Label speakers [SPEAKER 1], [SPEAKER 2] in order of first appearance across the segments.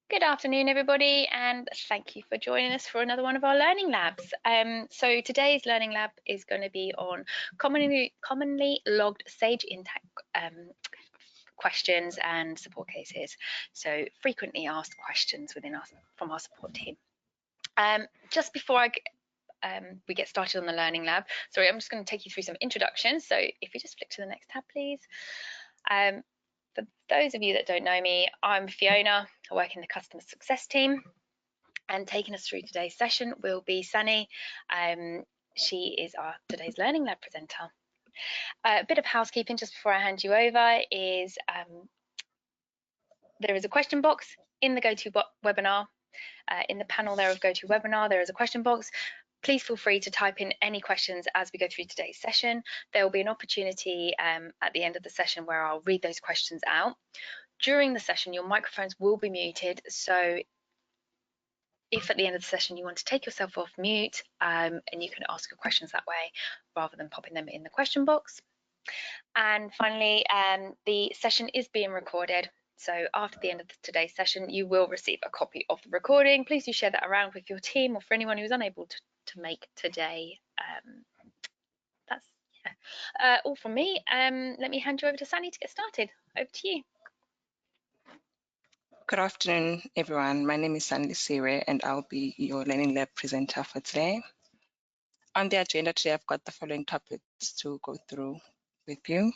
[SPEAKER 1] Good afternoon, everybody, and thank you for joining us for another one of our learning labs. So today's learning lab is going to be on commonly logged Sage Intacct questions and support cases. So frequently asked questions from our support team. Just before we get started on the learning lab, sorry, I'm just going to take you through some introductions. So if you just flick to the next tab, please. For those of you that don't know me, I'm Fiona. I work in the customer success team, and taking us through today's session will be Sunny. She is our today's learning lab presenter. A bit of housekeeping just before I hand you over is there is a question box in the GoToWebinar. In the panel there of GoToWebinar, there is a question box. Please feel free to type in any questions as we go through today's session. There will be an opportunity at the end of the session where I'll read those questions out. During the session, your microphones will be muted, so if at the end of the session you want to take yourself off mute and you can ask your questions that way rather than popping them in the question box. And finally, the session is being recorded. So after the end of today's session, you will receive a copy of the recording. Please do share that around with your team or for anyone who's unable to make today. That's all from me. Let me hand you over to Sunny to get started. Over to you.
[SPEAKER 2] Good afternoon, everyone. My name is Sandy Sire, and I'll be your Learning Lab presenter for today. On the agenda today, I've got the following topics to go through with you.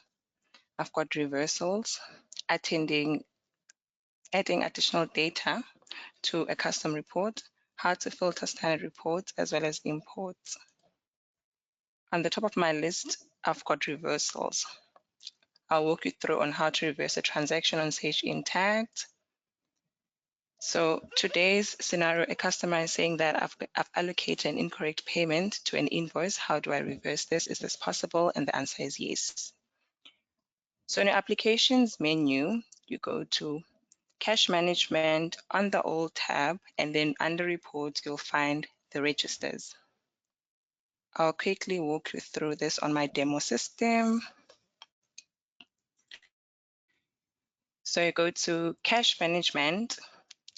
[SPEAKER 2] I've got reversals, adding additional data to a custom report, how to filter standard reports, as well as imports. On the top of my list, I've got reversals. I'll walk you through on how to reverse a transaction on Sage Intacct. So today's scenario, a customer is saying that I've allocated an incorrect payment to an invoice. How do I reverse this? Is this possible? And the answer is yes. So in your applications menu, you go to cash management on the old tab, and then under reports, you'll find the registers. I'll quickly walk you through this on my demo system. So you go to cash management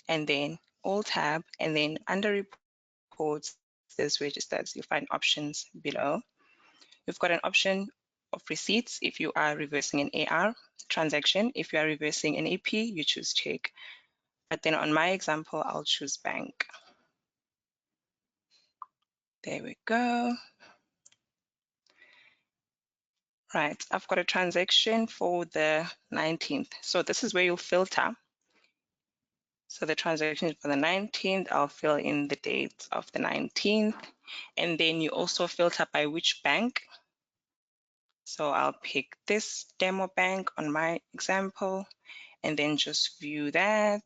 [SPEAKER 2] and then old tab, and then under reports, there's registers. You'll find options below. You've got an option of receipts if you are reversing an AR transaction. If you are reversing an AP, you choose check. But then on my example, I'll choose bank. There we go. Right, I've got a transaction for the 19th. So this is where you'll filter. So the transaction is for the 19th. I'll fill in the date of the 19th. And then you also filter by which bank. So I'll pick this demo bank on my example and then just view that.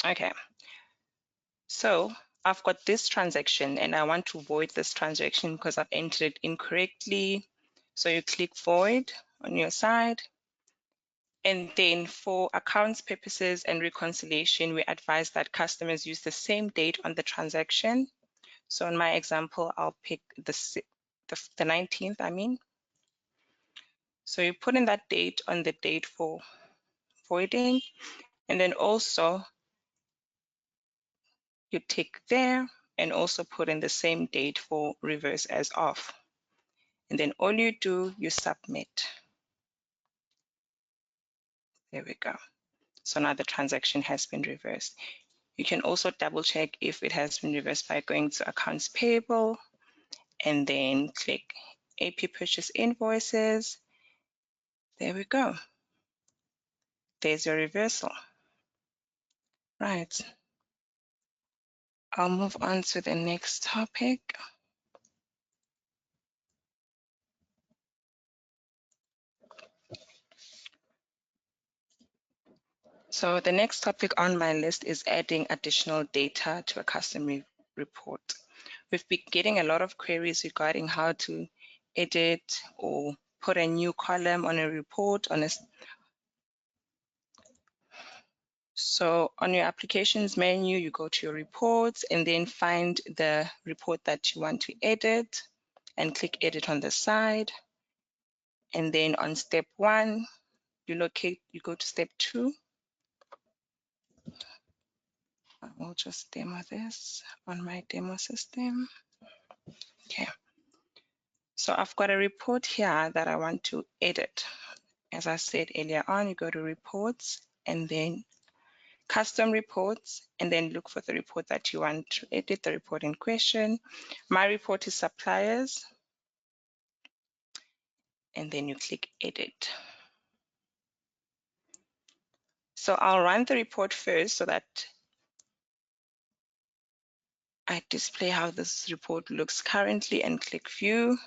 [SPEAKER 2] Okay, so I've got this transaction and I want to void this transaction because I've entered it incorrectly. So you click void on your side. And then for accounts purposes and reconciliation, we advise that customers use the same date on the transaction. So in my example, I'll pick the 19th, So you put in that date on the date for voiding, and then also you tick there and also put in the same date for reverse as off. And then all you do, you submit. There we go. So now the transaction has been reversed. You can also double check if it has been reversed by going to accounts payable and then click AP purchase invoices. There we go. There's your reversal. Right. I'll move on to the next topic. So the next topic on my list is adding additional data to a custom report. We've been getting a lot of queries regarding how to edit or put a new column on a report. So on your applications menu, you go to your reports and then find the report that you want to edit and click edit on the side. And then on step 1, you go to step 2. I will just demo this on my demo system. Okay. So I've got a report here that I want to edit. As I said earlier on, you go to reports and then custom reports, and then look for the report that you want to edit, the report in question. My report is suppliers, and then you click edit. So I'll run the report first so that I display how this report looks currently, and click view.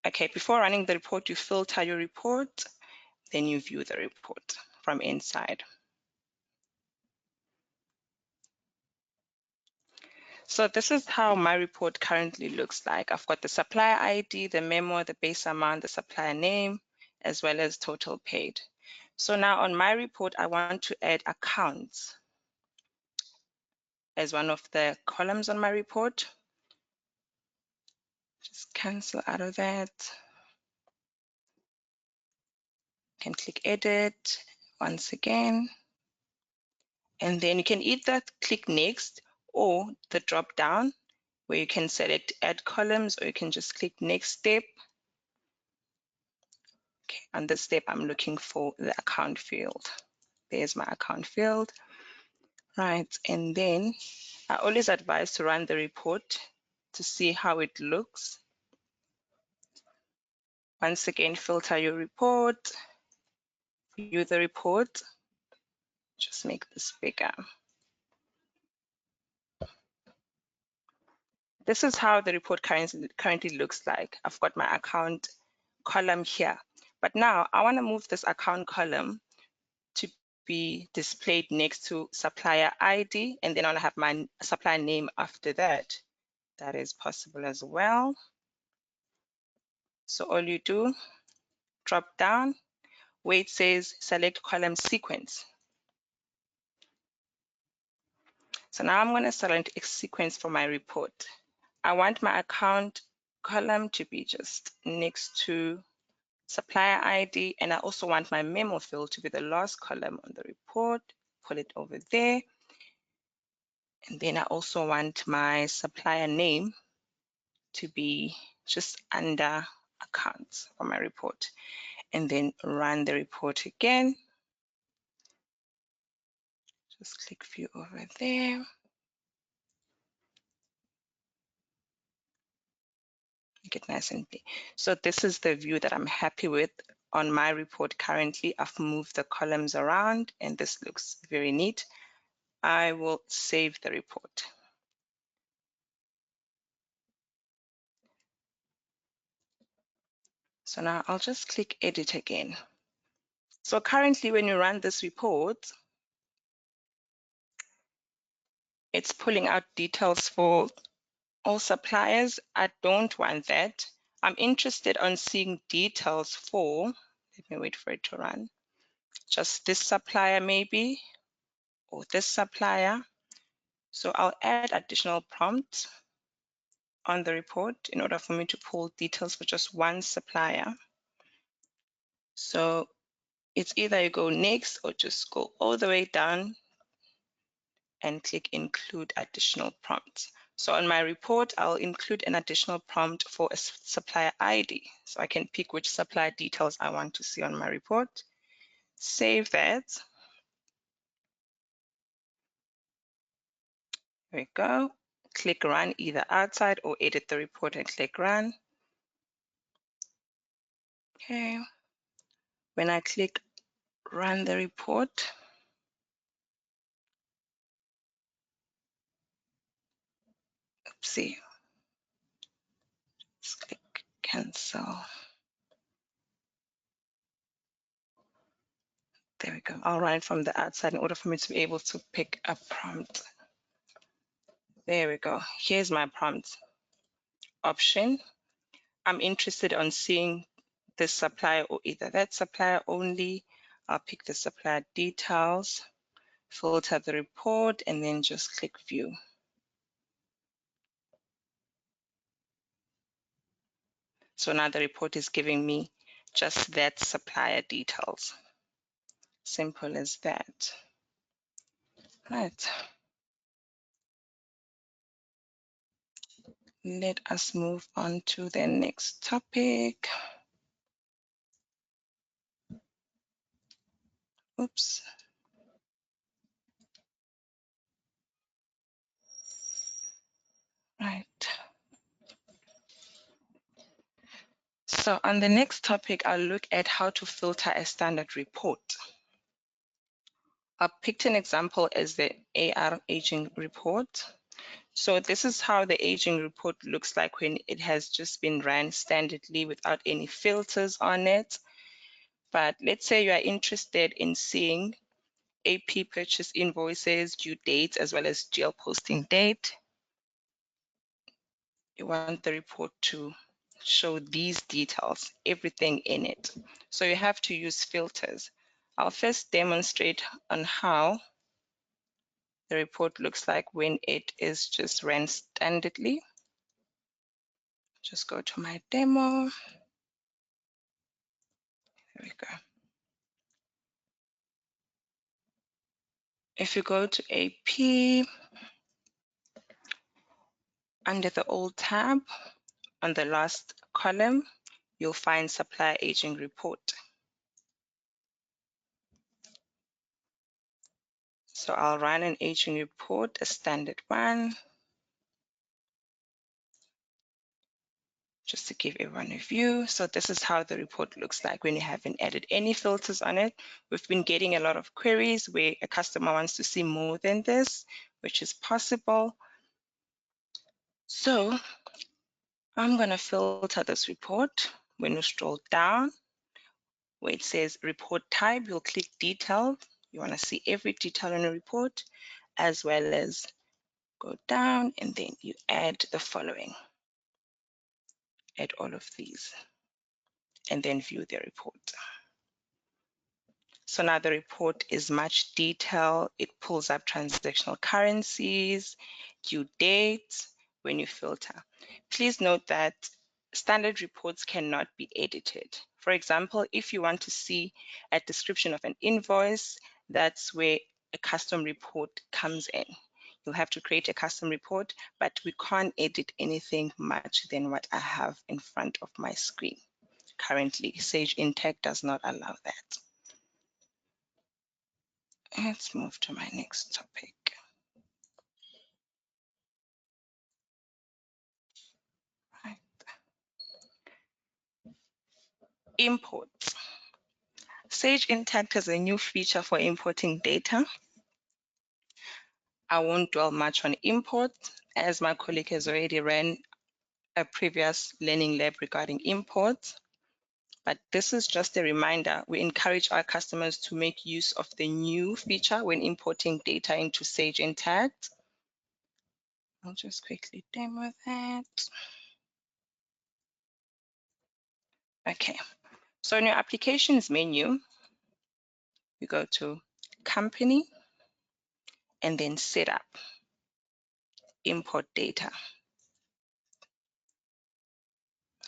[SPEAKER 2] Okay, before running the report, you filter your report, then you view the report from inside. So this is how my report currently looks like. I've got the supplier ID, the memo, the base amount, the supplier name, as well as total paid. So now on my report, I want to add accounts as one of the columns on my report. Just cancel out of that. Can click edit once again. And then you can either click next or the drop down where you can select add columns, or you can just click next step. Okay, on this step, I'm looking for the account field. There's my account field. Right, and then I always advise to run the report to see how it looks. Once again, filter your report, view the report, just make this bigger. This is how the report currently looks like. I've got my account column here, but now I want to move this account column to be displayed next to supplier ID, and then I'll have my supplier name after that. That is possible as well. So all you do, drop down where it says select column sequence. So now I'm going to select a sequence for my report. I want my account column to be just next to supplier ID, and I also want my memo field to be the last column on the report. Pull it over there. And then I also want my supplier name to be just under accounts for my report. And then run the report again. Just click view over there. Make it nice and big. So this is the view that I'm happy with on my report currently. I've moved the columns around and this looks very neat. I will save the report. So now I'll just click edit again. So currently when you run this report, it's pulling out details for all suppliers. I don't want that. I'm interested on seeing details for, let me wait for it to run, just this supplier maybe, or this supplier. So I'll add additional prompts on the report in order for me to pull details for just one supplier. So it's either you go next or just go all the way down and click include additional prompts. So on my report, I'll include an additional prompt for a supplier ID. So I can pick which supplier details I want to see on my report. Save that. There we go. Click run either outside or edit the report and click run. Okay. When I click run the report, oopsie, let's click cancel. There we go. I'll run it from the outside in order for me to be able to pick a prompt. There we go. Here's my prompt option. I'm interested on seeing this supplier or either that supplier only. I'll pick the supplier details, filter the report, and then just click view. So now the report is giving me just that supplier details. Simple as that. Right. Let us move on to the next topic. Oops. Right. So on the next topic, I'll look at how to filter a standard report. I picked an example as the AR aging report. So this is how the aging report looks like when it has just been ran standardly without any filters on it. But let's say you are interested in seeing AP purchase invoices, due dates, as well as GL posting date. You want the report to show these details, everything in it. So you have to use filters. I'll first demonstrate on how the report looks like when it is just ran standardly. Just go to my demo. There we go. If you go to AP, under the old tab, on the last column, you'll find supplier aging report. So I'll run an aging report, a standard one, just to give everyone a view. So this is how the report looks like when you haven't added any filters on it. We've been getting a lot of queries where a customer wants to see more than this, which is possible. So I'm going to filter this report. When you scroll down, where it says report type, you'll click detailed. You want to see every detail in a report, as well as go down and then you add the following. Add all of these and then view the report. So now the report is much detailed. It pulls up transactional currencies, due dates when you filter. Please note that standard reports cannot be edited. For example, if you want to see a description of an invoice, that's where a custom report comes in. You'll have to create a custom report, but we can't edit anything much than what I have in front of my screen. Currently, Sage Intacct does not allow that. Let's move to my next topic. Right. Imports. Sage Intacct has a new feature for importing data. I won't dwell much on imports, as my colleague has already ran a previous learning lab regarding imports. But this is just a reminder. We encourage our customers to make use of the new feature when importing data into Sage Intacct. I'll just quickly demo that. Okay, so in your applications menu, you go to company and then setup, import data.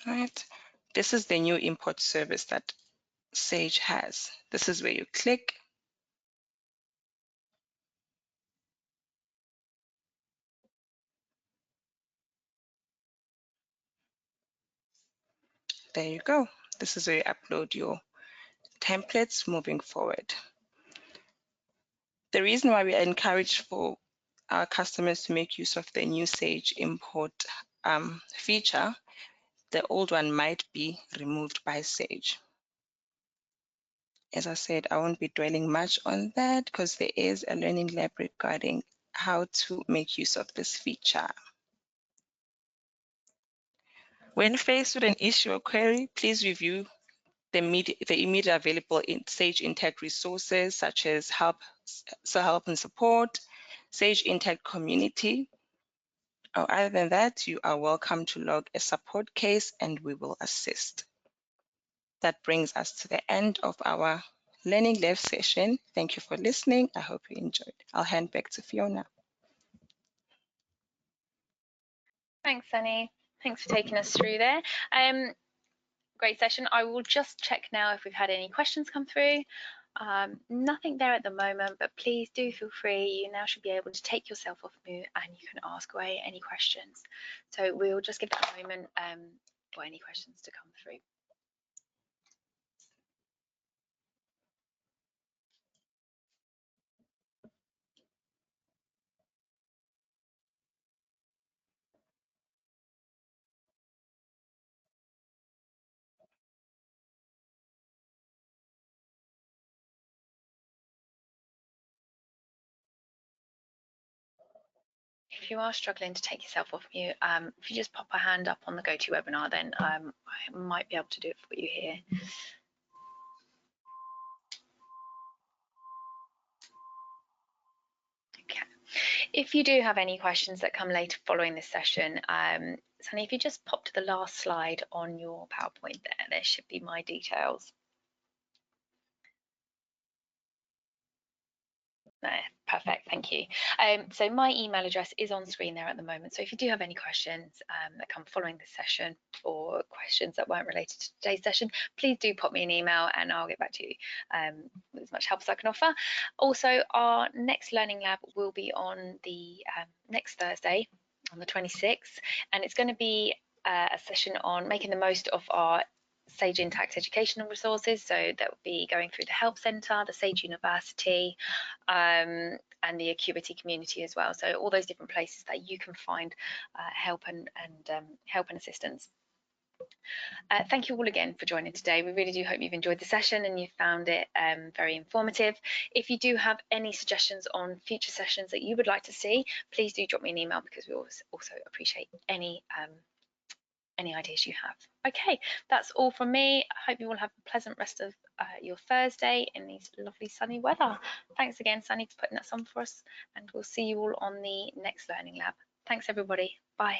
[SPEAKER 2] Right, this is the new import service that Sage has. This is where you click. There you go. This is where you upload your templates moving forward. The reason why we encourage for our customers to make use of the new Sage import feature, the old one might be removed by Sage. As I said, I won't be dwelling much on that because there is a learning lab regarding how to make use of this feature. When faced with an issue or query, please review the immediate available in Sage Intacct resources such as help and support, Sage Intacct community. Or other than that, you are welcome to log a support case and we will assist. That brings us to the end of our Learning Lab session. Thank you for listening. I hope you enjoyed. I'll hand back to Fiona.
[SPEAKER 1] Thanks, Sunny. Thanks for taking us through there. Great session. I will just check now if we've had any questions come through. Nothing there at the moment, but please do feel free. You now should be able to take yourself off mute and you can ask away any questions. So we'll just give that a moment for any questions to come through. If you are struggling to take yourself off mute, if you just pop a hand up on the GoToWebinar, then I might be able to do it for you here. Okay. If you do have any questions that come later following this session, Sunny, if you just pop to the last slide on your PowerPoint there should be my details. Perfect, thank you. So my email address is on screen there at the moment. So if you do have any questions that come following this session or questions that weren't related to today's session, please do pop me an email and I'll get back to you with as much help as I can offer. Also, our next learning lab will be on the next Thursday on the 26th, and it's going to be a session on making the most of our Sage Intacct educational resources. So that would be going through the Help Centre, the Sage University, and the Acuity community as well. So all those different places that you can find help and assistance. Thank you all again for joining today. We really do hope you've enjoyed the session and you found it very informative. If you do have any suggestions on future sessions that you would like to see, please do drop me an email because we also appreciate any ideas you have. Okay, that's all from me. I hope you all have a pleasant rest of your Thursday in these lovely sunny weather. Thanks again, Sunny, for putting that on for us, and we'll see you all on the next Learning Lab. Thanks, everybody. Bye.